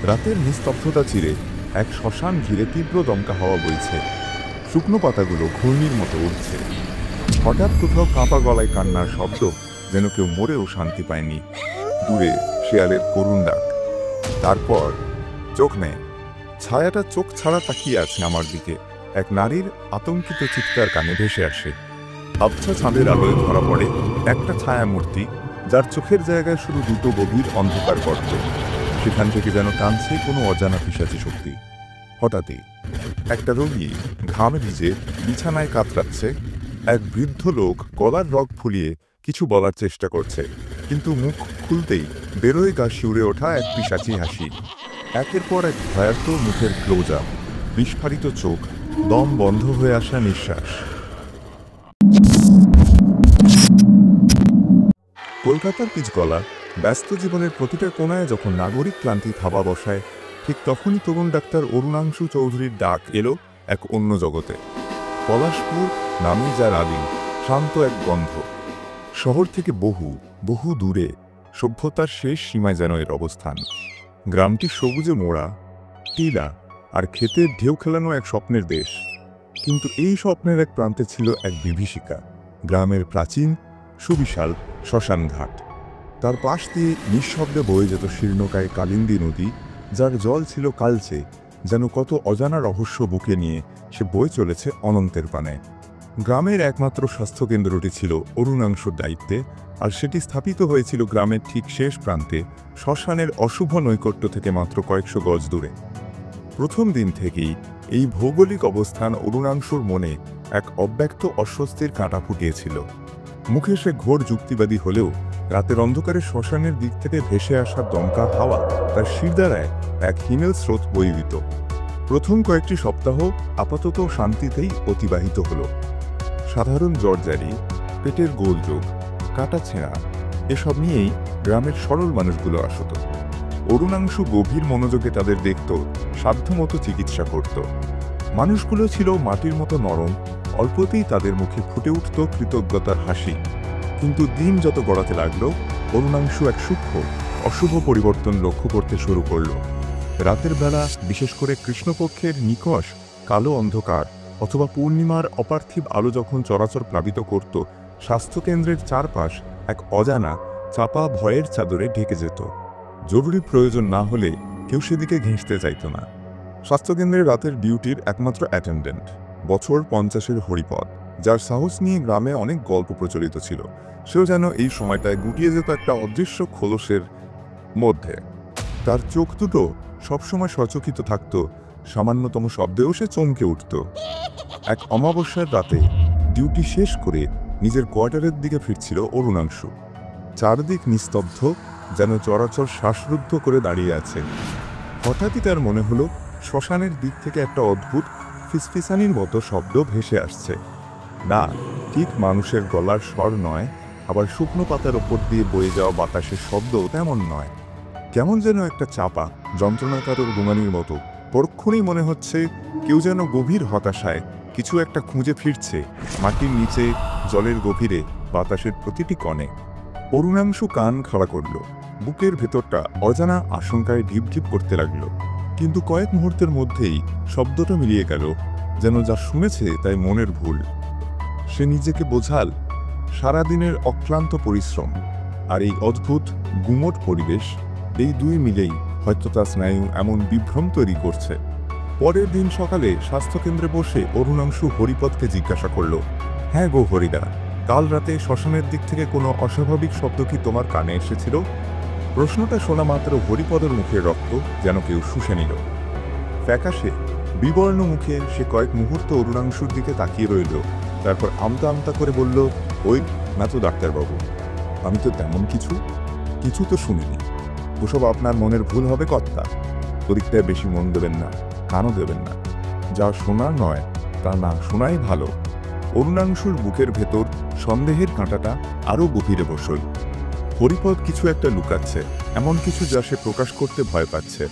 রাতের নিস্তব্ধতা চিরে এক শ্মশান ঘিরে তীব্র দমকা হাওয়া বইছে। শুকনো পাতাগুলো ঘূর্ণির মতো উঠছে। হঠাৎ কোথাও কাঁপা গলায় কান্নার শব্দ, যেন কেউ মরেও শান্তি পায়নি। দূরে শেয়ালের করুণ ডাক। তারপর চোখ নেই, ছায়াটা চোখ ছাড়া তাকিয়ে আছে আমার দিকে। এক নারীর আতঙ্কিত চিৎকার কানে ভেসে আসে। আবছা চাঁদের আলোয় ধরা পড়ে একটা ছায়া মূর্তি, যার চোখের জায়গায় শুধু দুটো গভীর অন্ধকার গর্ত। সেখান থেকে যেন টানছে কোনো অজানা পিশাচী শক্তি। হঠাৎই একটা রোগী ঘামে ভিজে বিছানায় কাতরাচ্ছে। এক বৃদ্ধ লোক গলার রগ ফুলিয়ে কিছু বলার চেষ্টা করছে, কিন্তু মুখ খুলতেই বেরোয় গা শিউরে ওঠা এক পিশাচী হাসি। একের পর এক ভয়ার্ত মুখের ক্লোজ আপ, বিস্ফারিত চোখ, দম বন্ধ হয়ে আসা নিঃশ্বাস। কলকাতার পিচগলা ব্যস্ত জীবনের প্রতিটা কোণায় যখন নাগরিক ক্লান্তি থাবা বসায়, ঠিক তখনই তরুণ ডাক্তার অরুণাংশু চৌধুরীর ডাক এলো এক অন্য জগতে। পলাশপুর নামে যার আদি, শান্ত এক গন্ধ। শহর থেকে বহু বহু দূরে, সভ্যতার শেষ সীমায় যেন এর অবস্থান। গ্রামটি সবুজে মোড়া, টিলা আর ক্ষেতের ঢেউ খেলানো এক স্বপ্নের দেশ। কিন্তু এই স্বপ্নের এক প্রান্তে ছিল এক বিভীষিকা, গ্রামের প্রাচীন সুবিশাল শ্মশান ঘাট। তার পাশ দিয়ে নিঃশব্দে বয়ে যেত শীর্ণকায় কালিন্দী নদী, যার জল ছিল কালচে, যেন কত অজানা রহস্য বুকে নিয়ে সে বয়ে চলেছে অনন্তের পানে। গ্রামের একমাত্র স্বাস্থ্যকেন্দ্রটি ছিল অরুণাংশুর দায়িত্বে, আর সেটি স্থাপিত হয়েছিল গ্রামের ঠিক শেষ প্রান্তে, শ্মশানের অশুভ নৈকট্য থেকে মাত্র কয়েকশো গজ দূরে। প্রথম দিন থেকেই এই ভৌগোলিক অবস্থান অরুণাংশুর মনে এক অব্যক্ত অস্বস্তির কাঁটা ফুটিয়েছিল। মুখে সে ঘোর যুক্তিবাদী হলেও রাতের অন্ধকারে শ্মশানের দিক থেকে ভেসে আসা দমকা হাওয়া তার শিরদাঁড়ায় এক হিমেল স্রোত বয়ে দিত। প্রথম কয়েকটি সপ্তাহ আপাতত শান্তিতেই অতিবাহিত হল। সাধারণ জ্বরজারি, পেটের গোলযোগ, কাটা ছেঁড়া, এসব নিয়েই গ্রামের সরল মানুষগুলো আসত। অরুণাংশু গভীর মনোযোগে তাদের দেখত, সাধ্যমতো চিকিৎসা করত। মানুষগুলো ছিল মাটির মতো নরম, অল্পতেই তাদের মুখে ফুটে উঠত কৃতজ্ঞতার হাসি। কিন্তু দিন যত গড়াতে লাগলো, অরুণাংশু এক সূক্ষ্ম অশুভ পরিবর্তন লক্ষ্য করতে শুরু করল। রাতের বেলা, বিশেষ করে কৃষ্ণপক্ষের নিকষ কালো অন্ধকার অথবা পূর্ণিমার অপার্থিব আলো যখন চরাচর প্লাবিত করত, স্বাস্থ্যকেন্দ্রের চারপাশ এক অজানা চাপা ভয়ের চাদরে ঢেকে যেত। জরুরি প্রয়োজন না হলে কেউ সেদিকে ঘেঁষতে চাইত না। স্বাস্থ্যকেন্দ্রের রাতের ডিউটির একমাত্র অ্যাটেন্ডেন্ট বছর 50-এর হরিপদ, যার সাহস নিয়ে গ্রামে অনেক গল্প প্রচলিত ছিল, সেও যেন এই সময়টায় গুটিয়ে যেত একটা অদৃশ্য খোলসের মধ্যে। তার চোখ দুটো সবসময় সচকিত থাকত, সামান্যতম শব্দেও সে চমকে উঠত। এক অমাবস্যার রাতে ডিউটি শেষ করে নিজের কোয়ার্টারের দিকে ফিরছিল অরুণাংশু। চারদিক নিস্তব্ধ, যেন চরাচর শ্বাসরুদ্ধ করে দাঁড়িয়ে আছে। হঠাৎই তার মনে হলো শ্মশানের দিক থেকে একটা অদ্ভুত ফিসফিসানির মতো শব্দ ভেসে আসছে। না, ঠিক মানুষের গলার স্বর নয়, আবার শুকনো পাতার ওপর দিয়ে বয়ে যাওয়া বাতাসের শব্দও তেমন নয়। কেমন যেন একটা চাপা যন্ত্রণাকারক গুমানির মতো। পরক্ষণেই মনে হচ্ছে কেউ যেন গভীর হতাশায় কিছু একটা খুঁজে ফিরছে, মাটির নিচে, জলের গভীরে, বাতাসের প্রতিটি কণে। অরুণাংশু কান খাড়া করল, বুকের ভেতরটা অজানা আশঙ্কায় ঢিপ ঢিপ করতে লাগলো। কিন্তু কয়েক মুহূর্তের মধ্যেই শব্দটা মিলিয়ে গেল, যেন যা শুনেছে তাই মনের ভুল। সে নিজেকে বোঝাল, সারাদিনের অক্লান্ত পরিশ্রম আর এই অদ্ভুত গুমট পরিবেশ, এই দুই মিলেই হয়তো তার স্নায়ু এমন বিভ্রম তৈরি করছে। পরের দিন সকালে স্বাস্থ্যকেন্দ্রে বসে অরুণাংশু হরিপদকে জিজ্ঞাসা করল, হ্যাঁ গো হরিদা, কাল রাতে শ্মশানের দিক থেকে কোনো অস্বাভাবিক শব্দ কি তোমার কানে এসেছিল? প্রশ্নটা শোনা মাত্র হরিপদের মুখের রক্ত যেন কেউ শুষে নিল। ফ্যাকাশে বিবর্ণ মুখে সে কয়েক মুহূর্ত অরুণাংশুর দিকে তাকিয়ে রইল, তারপর আমতা আমতা করে বলল, ওই না তো ডাক্তারবাবু, আমি তো তেমন কিছু তো শুনিনি। ওসব আপনার মনের ভুল হবে কর্তা। পরীক্ষায় বেশি মন দেবেন না, কানও দেবেন না। যা শোনার নয় তা না শোনাই ভালো। অরুণাংশুর বুকের ভেতর সন্দেহের কাঁটাটা আরও গভীরে বসল। হরিপদ কিছু একটা লুকাচ্ছে, এমন কিছু যা সে প্রকাশ করতে ভয় পাচ্ছে।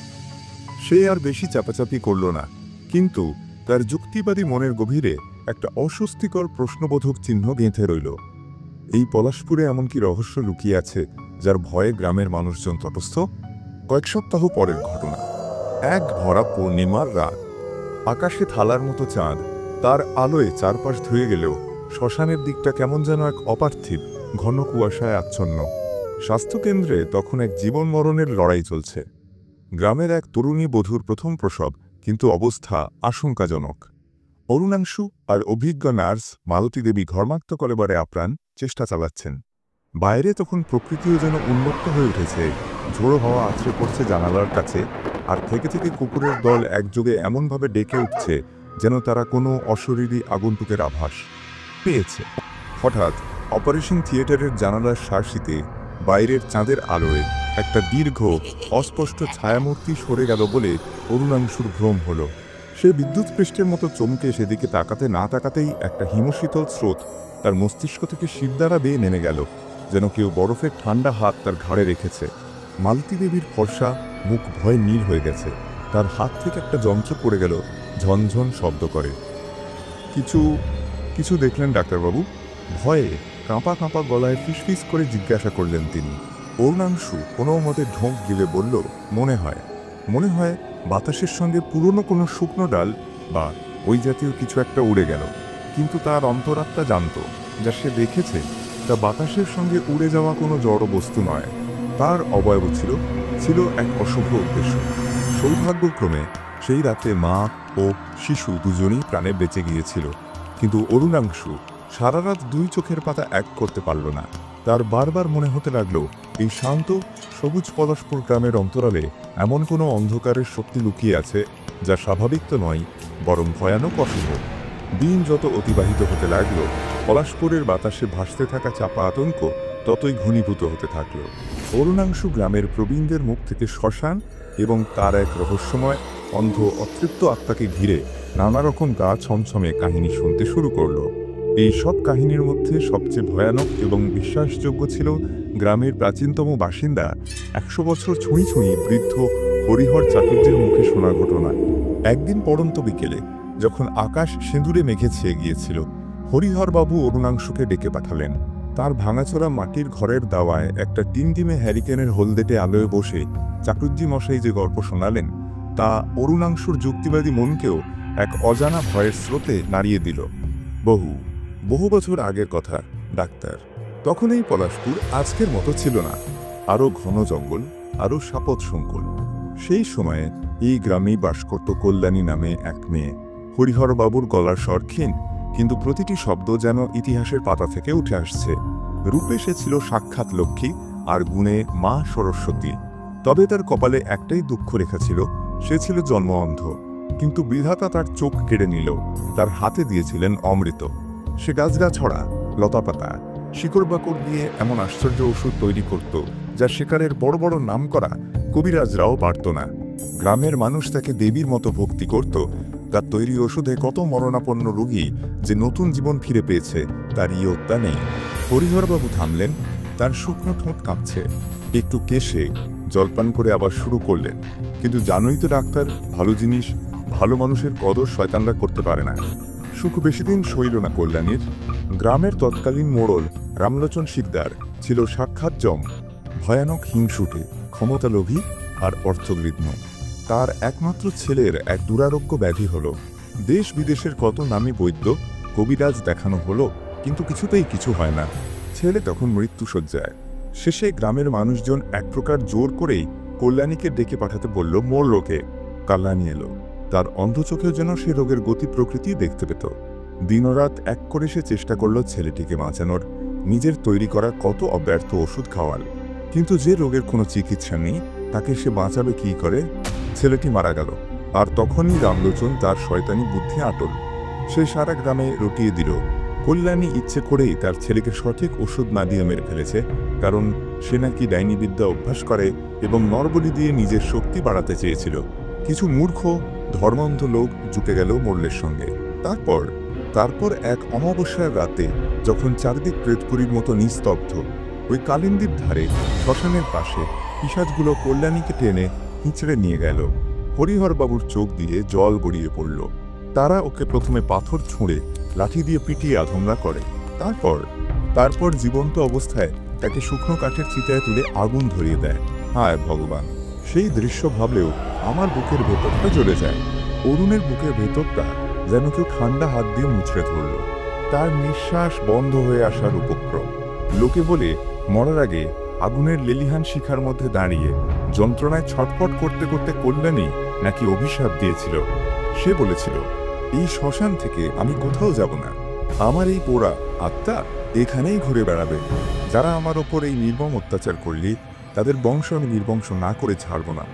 সে আর বেশি চাপাচাপি করল না, কিন্তু তার যুক্তিবাদী মনের গভীরে একটা অস্বস্তিকর প্রশ্নবোধক চিহ্ন গেঁথে রইল। এই পলাশপুরে এমন কি রহস্য লুকিয়ে আছে, যার ভয়ে গ্রামের মানুষজন তটস্থ? কয়েক সপ্তাহ পরের ঘটনা। এক ভরা পূর্ণিমার রাত, আকাশে থালার মতো চাঁদ, তার আলোয় চারপাশ ধুয়ে গেলেও শ্মশানের দিকটা কেমন যেন এক অপার্থিব ঘন কুয়াশায় আচ্ছন্ন। স্বাস্থ্যকেন্দ্রে তখন এক জীবন মরণের লড়াই চলছে। গ্রামের এক তরুণী বধূর প্রথম প্রসব, কিন্তু অবস্থা আশঙ্কাজনক। অরুণাংশু আর অভিজ্ঞ নার্স মালতী দেবী ঘর্মাক্ত কলেবারে আপ্রাণ চেষ্টা চালাচ্ছেন। বাইরে তখন প্রকৃতিও যেন উন্মুক্ত হয়ে উঠেছে, ঝোড়ো হাওয়া আছড়ে পড়ছে জানালার কাছে, আর থেকে থেকে কুকুরের দল একযোগে এমনভাবে ডেকে উঠছে যেন তারা কোনো অশরীরী আগন্তুকের আভাস পেয়েছে। হঠাৎ অপারেশন থিয়েটারের জানালার শার্সিতে বাইরের চাঁদের আলোয় একটা দীর্ঘ অস্পষ্ট ছায়ামূর্তি সরে গেল বলে অরুণাংশুর ভ্রম হলো। সে বিদ্যুৎ পৃষ্ঠের মতো চমকে সেদিকে তাকাতে না তাকাতেই একটা হিমশীতল স্রোত তার মস্তিষ্ক থেকে শিরদাঁড়া বেয়ে নেমে গেল, যেন কেউ বরফের ঠান্ডা হাত তার ঘাড়ে রেখেছে। মালতী দেবীর ফর্সা মুখ ভয়ে নীল হয়ে গেছে, তার হাত থেকে একটা যন্ত্র পড়ে গেল, ঝনঝন শব্দ করে। কিছু কিছু দেখলেন ডাক্তারবাবু? ভয়ে কাঁপা কাঁপা গলায় ফিসফিস করে জিজ্ঞাসা করলেন তিনি। অরুণাংশু কোনো মতে ঢোক গিলে বলল, মনে হয় বাতাসের সঙ্গে পুরনো কোনো শুকনো ডাল বা ওই জাতীয় কিছু একটা উড়ে গেল। কিন্তু তার অন্তরাত্মা জানত, যা সে দেখেছে তা বাতাসের সঙ্গে উড়ে যাওয়া কোনো জড় বস্তু নয়। তার অবয়ব ছিল এক অশুভ উদ্দেশ্য। সৌভাগ্যক্রমে সেই রাতে মা ও শিশু দুজনেই প্রাণে বেঁচে গিয়েছিল, কিন্তু অরুণাংশু সারা রাত দুই চোখের পাতা এক করতে পারল না। তার বারবার মনে হতে লাগল, এই শান্ত সবুজ পলাশপুর গ্রামের অন্তরালে এমন কোনো অন্ধকারের শক্তি লুকিয়ে আছে যা স্বাভাবিক তো নয়, বরং ভয়ানক অশুভ। দিন যত অতিবাহিত হতে লাগল, পলাশপুরের বাতাসে ভাসতে থাকা চাপা আতঙ্ক ততই ঘনীভূত হতে থাকল। অরুণাংশু গ্রামের প্রবীণদের মুখ থেকে শ্মশান এবং তার এক রহস্যময় অন্ধ অতৃপ্ত আত্মাকে ঘিরে নানা রকম গা ছমছমে কাহিনী শুনতে শুরু করল। এই সব কাহিনীর মধ্যে সবচেয়ে ভয়ানক এবং বিশ্বাসযোগ্য ছিল গ্রামের প্রাচীনতম বাসিন্দা 100 বছর ছুঁই বৃদ্ধ হরিহর চাটুর্যের মুখে শোনা ঘটনা। একদিন পড়ন্ত বিকেলে যখন আকাশ সিঁদুরে মেঘে ছেয়ে গিয়েছিল, হরিহরবাবু অরুণাংশুকে ডেকে পাঠালেন। তার ভাঙাচোরা মাটির ঘরের দাওয়ায় একটা টিমটিমে হ্যারিকেনের হলদেটে আলোয় বসে চাটুর্যি মশাই যে গল্প শোনালেন, তা অরুণাংশুর যুক্তিবাদী মনকেও এক অজানা ভয়ের স্রোতে নাড়িয়ে দিল। বহু বছর আগের কথা, ডাক্তার। তখন এই পলাশপুর আজকের মতো ছিল না। আরও ঘন জঙ্গল, আরও সাপত সংকুল। সেই সময়ে এই গ্রামেই বাস করত কল্যাণী নামে এক মেয়ে। হরিহরবাবুর গলার স্বর ক্ষীণ, কিন্তু প্রতিটি শব্দ যেন ইতিহাসের পাতা থেকে উঠে আসছে। রূপে সে ছিল সাক্ষাৎ লক্ষ্মী, আর গুণে মা সরস্বতী। তবে তার কপালে একটাই দুঃখ রেখা ছিল, সে ছিল জন্ম অন্ধ। কিন্তু বিধাতা তার চোখ কেড়ে নিল, তার হাতে দিয়েছিলেন অমৃত। সে গাছগাছড়া, লতাপাতা, শিকড় বাকড় দিয়ে এমন আশ্চর্য ওষুধ তৈরি করত, যা সেকালের বড় বড় নাম করা কবিরাজরাও পারত না। গ্রামের মানুষ তাকে দেবীর মতো ভক্তি করত। তার তৈরি ওষুধে কত মরণাপন্ন রোগী যে নতুন জীবন ফিরে পেয়েছে তার ইয়ত্তা নেই। হরিহরবাবু থামলেন, তার শুকনো ঠোঁট কাঁপছে। একটু কেশে জলপান করে আবার শুরু করলেন, কিন্তু জানোই তো ডাক্তার, ভালো জিনিস ভালো মানুষের কদর শয়তানরা করতে পারে না। সুখ বেশি দিন সইল না কল্যাণীর। গ্রামের তৎকালীন মোড়ল রামলোচন শিকদার ছিল সাক্ষাৎ জম, ভয়ানক হিংসুটে, ক্ষমতালোভী আর অর্থগৃহ্ণ। তার একমাত্র ছেলের এক দুরারোগ্য ব্যাধি হল। দেশ বিদেশের কত নামী বৈদ্য, কবিরাজ দেখানো হলো, কিন্তু কিছুতেই কিছু হয় না। ছেলে তখন মৃত্যুশয্যায়। শেষে গ্রামের মানুষজন এক প্রকার জোর করেই কল্যাণীকে ডেকে পাঠাতে বলল মোড়লকে। কল্যাণী এলো। তার অন্ধ চোখেও যেন সে রোগের গতি প্রকৃতি দেখতে পেত। দিনরাত এক করে সে চেষ্টা করল ছেলেটিকে বাঁচানোর, নিজের তৈরি করা কত অব্যর্থ ওষুধ খাওয়াল। কিন্তু যে রোগের কোনো চিকিৎসা নেই, তাকে সে বাঁচাবে কী করে? ছেলেটি মারা গেল, আর তখনই রামলোচন তার শয়তানি বুদ্ধি আটল। সে সারা গ্রামে রটিয়ে দিল, কল্যাণী ইচ্ছে করেই তার ছেলেকে সঠিক ওষুধ না দিয়ে মেরে ফেলেছে, কারণ সে নাকি ডাইনিবিদ্যা অভ্যাস করে এবং নরবলি দিয়ে নিজের শক্তি বাড়াতে চেয়েছিল। কিছু মূর্খ ধর্মান্ধ লোক জুটে গেল মোড়লের সঙ্গে। তারপর এক অমাবস্যার রাতে, যখন চারদিক প্রেতপুরীর মতো নিস্তব্ধ, ওই কালিন্দীর ধারে শ্মশানের পাশে পিশাচগুলো কল্যাণীকে টেনে হিঁচড়ে নিয়ে গেল। হরিহরবাবুর চোখ দিয়ে জল গড়িয়ে পড়ল। তারা ওকে প্রথমে পাথর ছুঁড়ে লাঠি দিয়ে পিটিয়ে আধমরা করে। তারপর জীবন্ত অবস্থায় তাকে শুকনো কাঠের চিতায় তুলে আগুন ধরিয়ে দেয়। হায় ভগবান! সেই দৃশ্য ভাবলেও আমার বুকের ভেতরটা জ্বলে যায়। অরুণের বুকের ভেতরটা যেন কেউ ঠান্ডা হাত দিয়ে মুচড়ে ধরল। তার নিঃশ্বাস বন্ধ হয়ে আসার উপক্রম। লোকে বলে মরার আগে আগুনের লেলিহান শিখার মধ্যে দাঁড়িয়ে যন্ত্রণায় ছটফট করতে করতে কল্যাণী নাকি অভিশাপ দিয়েছিল। সে বলেছিল, এই শ্মশান থেকে আমি কোথাও যাব না, আমার এই পোড়া আত্মা এখানেই ঘুরে বেড়াবে। যারা আমার ওপর এই নির্মম অত্যাচার করলি তাদের বংশ আমি নির্বংশ না করে ছাড়ব না।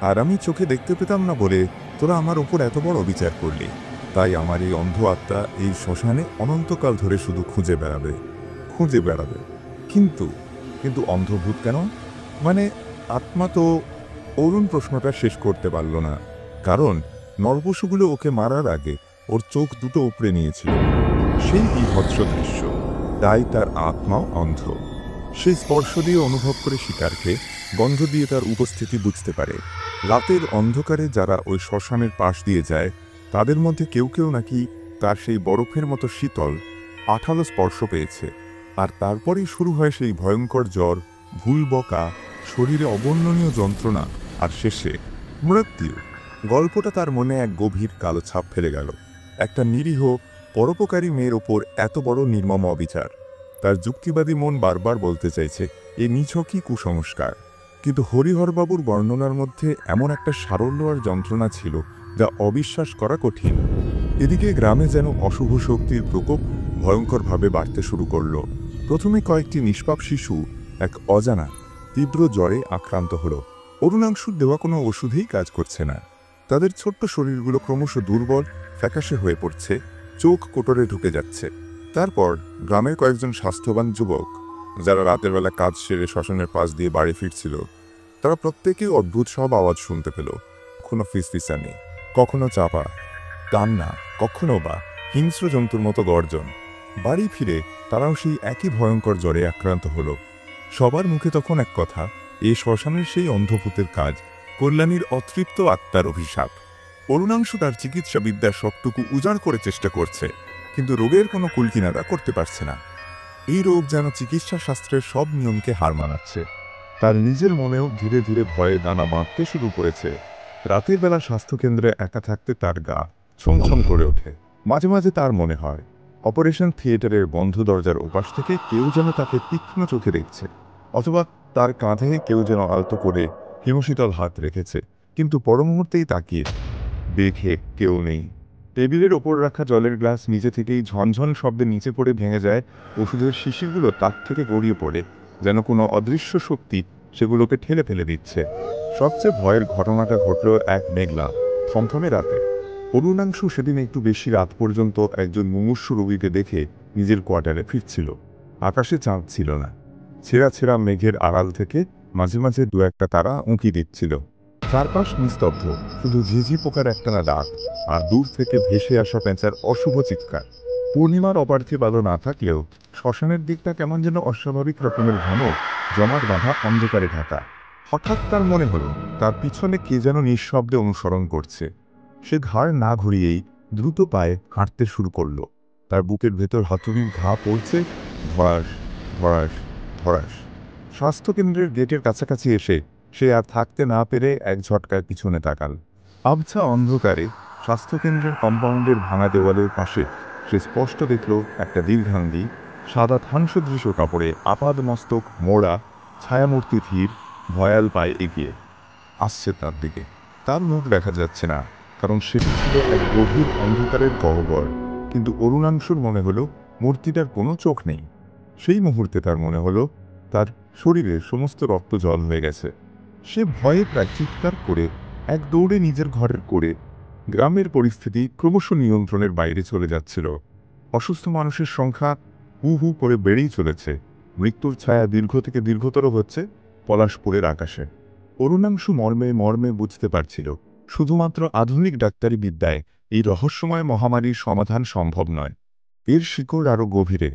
আর আমি চোখে দেখতে পেতাম না বলে তোরা আমার ওপর এত বড় অবিচার করলি, তাই আমার এই অন্ধ আত্মা এই শ্মশানে অনন্তকাল ধরে শুধু খুঁজে বেড়াবে। কিন্তু কিন্তু অন্ধভূত কেন? মানে আত্মা তো। অরুণ প্রশ্নটা শেষ করতে পারল না, কারণ নরপশুগুলো ওকে মারার আগে ওর চোখ দুটো উপড়ে নিয়েছিল। সেই বিভৎস দৃশ্য, তাই তার আত্মাও অন্ধ। সে স্পর্শ দিয়ে অনুভব করে শিকারকে, গন্ধ দিয়ে তার উপস্থিতি বুঝতে পারে। রাতের অন্ধকারে যারা ওই শ্মশানের পাশ দিয়ে যায় তাদের মধ্যে কেউ কেউ নাকি তার সেই বরফের মতো শীতল আঠালো স্পর্শ পেয়েছে। আর তারপরেই শুরু হয় সেই ভয়ঙ্কর জ্বর, ভুল বকা, শরীরে অবর্ণনীয় যন্ত্রণা, আর শেষে মৃত্যু। গল্পটা তার মনে এক গভীর কালো ছাপ ফেলে গেল। একটা নিরীহ পরোপকারী মেয়ের ওপর এত বড় নির্মম অবিচার। তার যুক্তিবাদী মন বারবার বলতে চাইছে এ নিছকই কুসংস্কার, কিন্তু হরিহরবাবুর বর্ণনার মধ্যে এমন একটা সারল্য আর যন্ত্রণা ছিল যা অবিশ্বাস করা কঠিন। এদিকে গ্রামে যেন অশুভ শক্তির প্রকোপ ভয়ঙ্করভাবে বাড়তে শুরু করল। প্রথমে কয়েকটি নিষ্পাপ শিশু এক অজানা তীব্র জ্বরে আক্রান্ত হলো। অরুণাংশুর দেওয়া কোনো ওষুধেই কাজ করছে না। তাদের ছোট্ট শরীরগুলো ক্রমশ দুর্বল, ফ্যাকাশে হয়ে পড়ছে, চোখ কোটরে ঢুকে যাচ্ছে। তারপর গ্রামের কয়েকজন স্বাস্থ্যবান যুবক যারা রাতের বেলা কাজ সেরে শ্মশানের পাশ দিয়ে বাড়ি ফিরছিল, তারা প্রত্যেকেই অদ্ভুত সব আওয়াজ শুনতে পেল। কখনো ফিসফিসানি, কখনো চাপা কান্না, কখনো বা হিংস্র জন্তুর মতো গর্জন। বাড়ি ফিরে তারাও সেই একই ভয়ঙ্কর জ্বরে আক্রান্ত হলো। সবার মুখে তখন এক কথা, এই শ্মশানের সেই অন্ধভূতের কাজ, কল্যাণীর অতৃপ্ত আত্মার অভিশাপ। অরুণাংশু তার চিকিৎসা বিদ্যার সবটুকু উজাড় করে চেষ্টা করছে, কিন্তু রোগের কোনো কুলকিনারা করতে পারছে না। এই রোগ যেন চিকিৎসা শাস্ত্রের সব নিয়মকে হার মানাচ্ছে। তার নিজের মনেও ধীরে ধীরে ভয়ে দানা বাঁধতে শুরু করেছে। রাতের বেলা স্বাস্থ্যকেন্দ্রে একা থাকতে তার গা ছমছম করে ওঠে। মাঝে মাঝে তার মনে হয় অপারেশন থিয়েটারের বন্ধ দরজার ওপাশ থেকে কেউ যেন তাকে তীক্ষ্ণ চোখে দেখছে, অথবা তার কাঁধে কেউ যেন আলতো করে হিমশীতল হাত রেখেছে। কিন্তু পর মুহূর্তেই তাকিয়ে দেখে কেউ নেই। টেবিলের ওপর রাখা জলের গ্লাস নিচে থেকেই ঝনঝন শব্দে নিচে পড়ে ভেঙে যায়। ওষুধের শিশিগুলো তাক থেকে গড়িয়ে পড়ে, যেন কোনো অদৃশ্য শক্তি সেগুলোকে ঠেলে ফেলে দিচ্ছে। সবচেয়ে ভয়ের ঘটনাটা ঘটল এক মেঘলা থমথমে রাতে। অরুণাংশু সেদিন একটু বেশি রাত পর্যন্ত একজন মুমূর্ষু রোগীকে দেখে নিজের কোয়ার্টারে ফিরছিল। আকাশে চাঁদ ছিল না। ছেঁড়া ছেঁড়া মেঘের আড়াল থেকে মাঝে মাঝে দু একটা তারা উঁকি দিচ্ছিল। চারপাশ নিস্তব্ধ, শুধু ঝিঝি পোকার একটানা ডাক আর দূর থেকে ভেসে আসা পেঁচার অশুভ চিৎকার। পূর্ণিমার অপার্থিব আলো না থাকলেও শ্মশানের দিকটা কেমন যেন অস্বাভাবিক রকমের ঘন, জমাট বাঁধা অন্ধকারে ঢাকা। হঠাৎ তার মনে হলো তার পিছনে কে যেন নিঃশব্দে অনুসরণ করছে। সে ঘাড় না ঘুরিয়েই দ্রুত পায়ে হাঁটতে শুরু করলো। তার বুকের ভেতর হাতুড়ির ঘা পড়ছে, ধরাস ধরাস ধরাস। স্বাস্থ্যকেন্দ্রের গেটের কাছাকাছি এসে সে আর থাকতে না পেরে এক ঝটকায় পিছনে তাকাল। আবছা অন্ধকারে স্বাস্থ্যকেন্দ্রের কম্পাউন্ডের ভাঙা দেওয়ালের পাশে সে স্পষ্ট দেখল একটা দীর্ঘাঙ্গী সাদা থানসদৃশ কাপড়ে আপাদ মস্তক মোড়া ছায়ামূর্তি ধীর ভয়াল পায়ে এগিয়ে আসছে তার দিকে। তার মুখ দেখা যাচ্ছে না, কারণ সেটি ছিল এক গভীর অন্ধকারের গহ্বর। কিন্তু অরুণাংশুর মনে হলো মূর্তিটার কোনো চোখ নেই। সেই মুহূর্তে তার মনে হলো তার শরীরের সমস্ত রক্ত জল হয়ে গেছে। সে ভয়ে প্রায় চিৎকার করে এক দৌড়ে নিজের ঘরের করে। গ্রামের পরিস্থিতি ক্রমশ নিয়ন্ত্রণের বাইরে চলে যাচ্ছিল। অসুস্থ মানুষের সংখ্যা হু হু করে বেড়েই চলেছে। মৃত্যুর ছায়া দীর্ঘ থেকে দীর্ঘতর হচ্ছে পলাশপুরের আকাশে। অরুণাংশু মর্মে মর্মে বুঝতে পারছিল শুধুমাত্র আধুনিক ডাক্তারি বিদ্যায় এই রহস্যময় মহামারীর সমাধান সম্ভব নয়। এর শিকড় আরও গভীরে।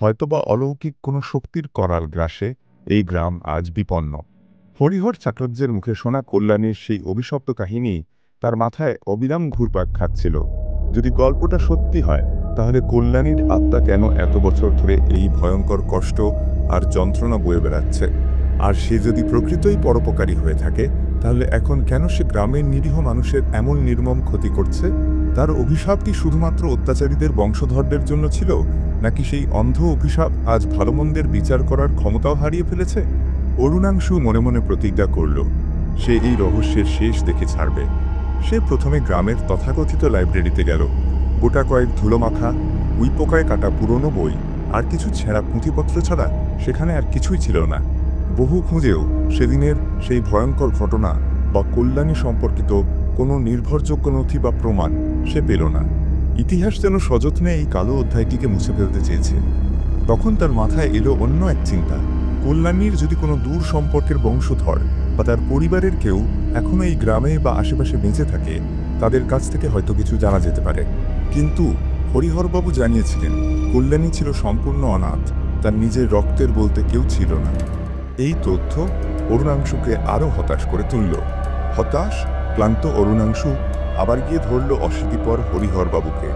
হয়তোবা অলৌকিক কোনো শক্তির করাল গ্রাসে এই গ্রাম আজ বিপন্ন। হরিহর চাটুর্যের মুখে শোনা কল্যাণীর সেই অভিশপ্ত কাহিনী তার মাথায় অবিরাম ঘুরপাক খাচ্ছিল। যদি গল্পটা সত্যি হয়, তাহলে কল্যাণীর আত্মা কেন এত বছর ধরে এই ভয়ঙ্কর কষ্ট আর যন্ত্রণা বয়ে বেড়াচ্ছে? আর সে যদি প্রকৃতই পরোপকারী হয়ে থাকে, তাহলে এখন কেন সে গ্রামের নিরীহ মানুষের এমন নির্মম ক্ষতি করছে? তার অভিশাপ কি শুধুমাত্র অত্যাচারীদের বংশধরদের জন্য ছিল, নাকি সেই অন্ধ অভিশাপ আজ ভালো মন্দের বিচার করার ক্ষমতাও হারিয়ে ফেলেছে? অরুণাংশু মনে মনে প্রতিজ্ঞা করল, সে এই রহস্যের শেষ দেখে ছাড়বে। সে প্রথমে গ্রামের তথাকথিত লাইব্রেরিতে গেল। গোটা কয়েক ধুলোমাখা, উইপোকায় কাটা পুরনো বই আর কিছু ছেঁড়া পুঁথিপত্র ছাড়া সেখানে আর কিছুই ছিল না। বহু খুঁজেও সেদিনের সেই ভয়ঙ্কর ঘটনা বা কল্যাণী সম্পর্কিত কোনো নির্ভরযোগ্য নথি বা প্রমাণ সে পেল না। ইতিহাস যেন সযত্নে এই কালো অধ্যায়টিকে মুছে ফেলতে চেয়েছে। তখন তার মাথায় এলো অন্য এক চিন্তা। কল্যাণীর যদি কোনো দূর সম্পর্কের বংশধর বা তার পরিবারের কেউ এখনো এই গ্রামে বা আশেপাশে বেঁচে থাকে, তাদের কাছ থেকে হয়তো কিছু জানা যেতে পারে। কিন্তু হরিহরবাবু জানিয়েছিলেন কল্যাণী ছিল সম্পূর্ণ অনাথ, তার নিজের রক্তের বলতে কেউ ছিল না। এই তথ্য অরুণাংশুকে আরও হতাশ করে তুলল। হতাশ, ক্লান্ত অরুণাংশু আবার গিয়ে ধরল অশীতিপর হরিহরবাবুকে।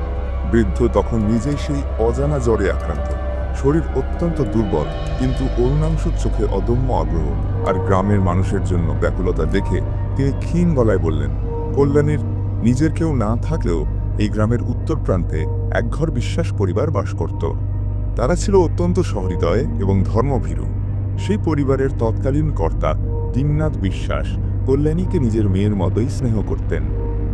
বৃদ্ধ তখন নিজেই সেই অজানা জ্বরে আক্রান্ত, শরীর অত্যন্ত দুর্বল, কিন্তু অরুণাংশুর চোখে অদম্য আগ্রহ আর গ্রামের মানুষের জন্য ব্যাকুলতা দেখে তিনি ক্ষীণ গলায় বললেন, কল্যাণীর নিজের কেউ না থাকলেও এই গ্রামের উত্তর প্রান্তে একঘর বিশ্বাস পরিবার বাস করত। তারা ছিল অত্যন্ত সহৃদয় এবং ধর্মভীরু। সেই পরিবারের তৎকালীন কর্তা দীননাথ বিশ্বাস কল্যাণীকে নিজের মেয়ের মতোই স্নেহ করতেন।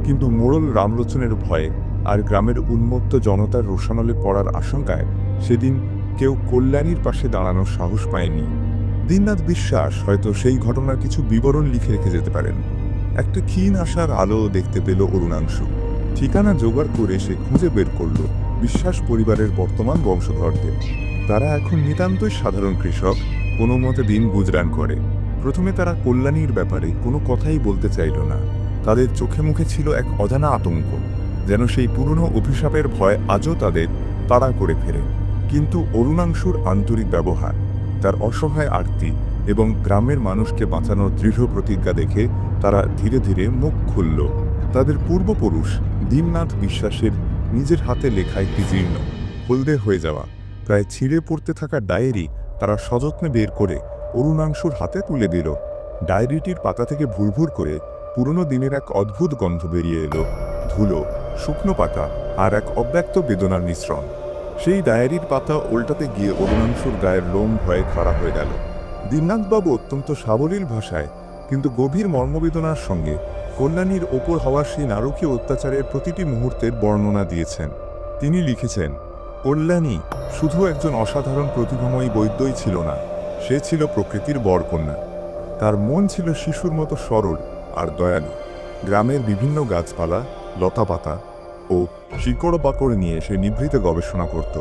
কিন্তু মোড়ল রামলোচনের ভয়ে আর গ্রামের উন্মত্ত জনতার রোষানলে পড়ার আশঙ্কায় সেদিন কেউ কল্যাণীর পাশে দাঁড়ানোর সাহস পায়নি। দীননাথ বিশ্বাস হয়তো সেই ঘটনার কিছু বিবরণ লিখে রেখে যেতে পারেন। একটা ক্ষীণ আশার আলো দেখতে পেল অরুণাংশু। ঠিকানা জোগাড় করে সে খুঁজে বের করল বিশ্বাস পরিবারের বর্তমান বংশধরদের। তারা এখন নিতান্তই সাধারণ কৃষক, কোনো মতে দিন গুজরান করে। প্রথমে তারা কল্যাণীর ব্যাপারে কোনো কথাই বলতে চাইল না। তাদের চোখে মুখে ছিল এক অজানা আতঙ্ক, যেন সেই পুরনো অভিশাপের ভয় আজও তাদের তাড়া করে ফেরে। কিন্তু অরুণাংশুর আন্তরিক ব্যবহার, তার অসহায় আরতি এবং গ্রামের মানুষকে বাঁচানোর দৃঢ় প্রতিজ্ঞা দেখে তারা ধীরে ধীরে মুখ খুলল। তাদের পূর্বপুরুষ দীননাথ বিশ্বাসের নিজের হাতে লেখা একটি জীর্ণ, হলদে হয়ে যাওয়া, প্রায় ছিঁড়ে পড়তে থাকা ডায়েরি তারা সযত্নে বের করে অরুণাংশুর হাতে তুলে দিল। ডায়েরিটির পাতা থেকে ভুরভুর করে পুরনো দিনের এক অদ্ভুত গন্ধ বেরিয়ে এলো, ধুলো, শুকনো পাতা আর এক অব্যক্ত বেদনার মিশ্রণ। সেই ডায়েরির পাতা উল্টাতে গিয়ে অরুণাংশুর গায়ের লোম ভয়ে খাড়া হয়ে গেল। দীননাথবাবু অত্যন্ত সাবলীল ভাষায় কিন্তু গভীর মর্মবেদনার সঙ্গে কল্যাণীর ওপর হওয়া সেই নারকীয় অত্যাচারের প্রতিটি মুহূর্তের বর্ণনা দিয়েছেন। তিনি লিখেছেন, কল্যাণী শুধু একজন অসাধারণ প্রতিভাময়ী বৈদ্যই ছিল না, সে ছিল প্রকৃতির বরকন্যা। তার মন ছিল শিশুর মতো সরল আর দয়ালু। গ্রামের বিভিন্ন গাছপালা, লতাপাতা ও শিকড় বাকড় নিয়ে সে নিভৃতে গবেষণা করত।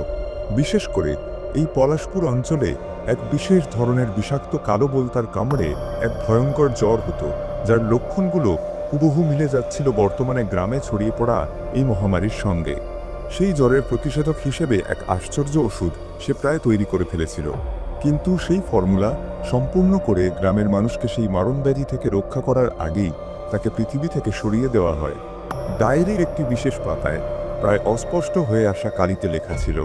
বিশেষ করে এই পলাশপুর অঞ্চলে এক বিশেষ ধরনের বিষাক্ত কালো বোলতার কামড়ে এক ভয়ঙ্কর জ্বর হতো, যার লক্ষণগুলো হুবহু মিলে যাচ্ছিল বর্তমানে গ্রামে ছড়িয়ে পড়া এই মহামারীর সঙ্গে। সেই জ্বরের প্রতিষেধক হিসেবে এক আশ্চর্য ওষুধ সে প্রায় তৈরি করে ফেলেছিল। কিন্তু সেই ফর্মুলা সম্পূর্ণ করে গ্রামের মানুষকে সেই মারণব্যাধি থেকে রক্ষা করার আগেই তাকে পৃথিবী থেকে সরিয়ে দেওয়া হয়। ডায়েরির একটি বিশেষ পাতায় প্রায় অস্পষ্ট হয়ে আসা কালিতে লেখা ছিল,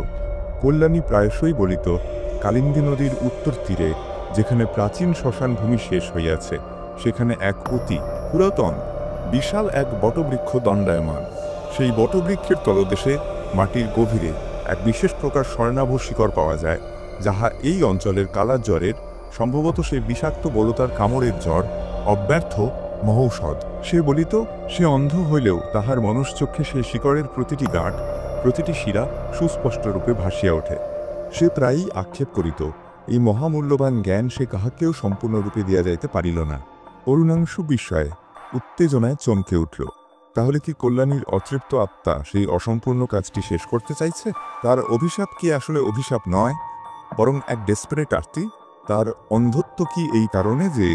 কল্যাণী প্রায়শই বলিত, কালিন্দী নদীর উত্তর তীরে যেখানে প্রাচীন শ্মশান ভূমি শেষ হইয়াছে, সেখানে এক অতি পুরাতন বিশাল এক বটবৃক্ষ দণ্ডায়মান। সেই বটবৃক্ষের তলদেশে মাটির গভীরে এক বিশেষ প্রকার স্বর্ণাভ শিকড় পাওয়া যায়, যাহা এই অঞ্চলের কালার জ্বরের, সম্ভবত সেই বিষাক্ত বলতার কামড়ের জ্বর, অব্যর্থ মহৌষধ। সে বলিত, সে অন্ধ হইলেও তাহার মনুষ্যচক্ষে সেই শিকড়ের প্রতিটি গাঁট, প্রতিটি শিরা সুস্পষ্ট রূপে ভাসিয়া ওঠে। সে প্রায়ই আক্ষেপ করিত, এই মহামূল্যবান জ্ঞান সে কাহাকেও সম্পূর্ণরূপে দিয়া যাইতে পারিল না। অরুণাংশু বিস্ময়ে, উত্তেজনায় চমকে উঠল। তাহলে কি কল্যাণীর অতৃপ্ত আত্মা সেই অসম্পূর্ণ কাজটি শেষ করতে চাইছে? তার অভিশাপ কি আসলে অভিশাপ নয়, বরং এক ডেসপারেট আরতি? তার অন্ধত্ব কি এই কারণে যে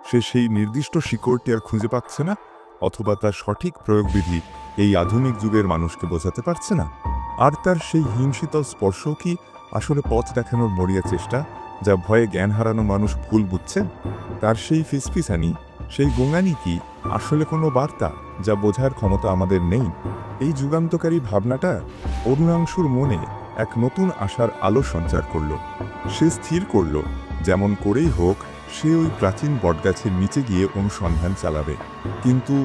সে সেই নির্দিষ্ট শিকড়টি আর খুঁজে পাচ্ছে না, অথবা তার সঠিক প্রয়োগবিধি এই আধুনিক যুগের মানুষকে বোঝাতে পারছে না? আর তার সেই হিংসিত স্পর্শ কি আসলে পথ দেখানোর মরিয়া চেষ্টা, যা ভয়ে জ্ঞান হারানো মানুষ ভুল বুঝছে? তার সেই ফিসফিসানি, সেই গোঙানি কি আসলে কোনো বার্তা, যা বোঝার ক্ষমতা আমাদের নেই? এই যুগান্তকারী ভাবনাটা অরুণাংশুর মনে এক নতুন আশার আলো সঞ্চার করল। সে স্থির করল, যেমন করেই হোক সে ওই প্রাচীন বটগাছের নিচে গিয়ে অনুসন্ধান চালাবে। কিন্তু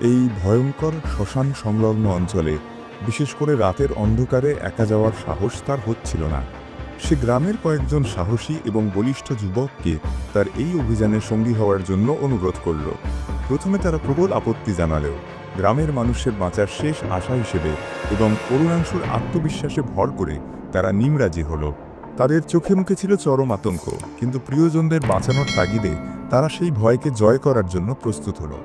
এই ভয়ঙ্কর শ্মশান সংলগ্ন অঞ্চলে বিশেষ করে রাতের অন্ধকারে একা যাওয়ার সাহস তার হচ্ছিল না। সে গ্রামের কয়েকজন সাহসী এবং বলিষ্ঠ যুবককে তার এই অভিযানে সঙ্গী হওয়ার জন্য অনুরোধ করল। প্রথমে তারা প্রবল আপত্তি জানালেও গ্রামের মানুষের বাঁচার শেষ আশা হিসেবে এবং অরুণাংশুর আত্মবিশ্বাসে ভর করে তারা নিমরাজি হল। তাদের চোখে মুখে ছিল চরম আতঙ্ক, কিন্তু প্রিয়জনদের বাঁচানোর তাগিদে তারা সেই ভয়কে জয় করার জন্য প্রস্তুত হলো।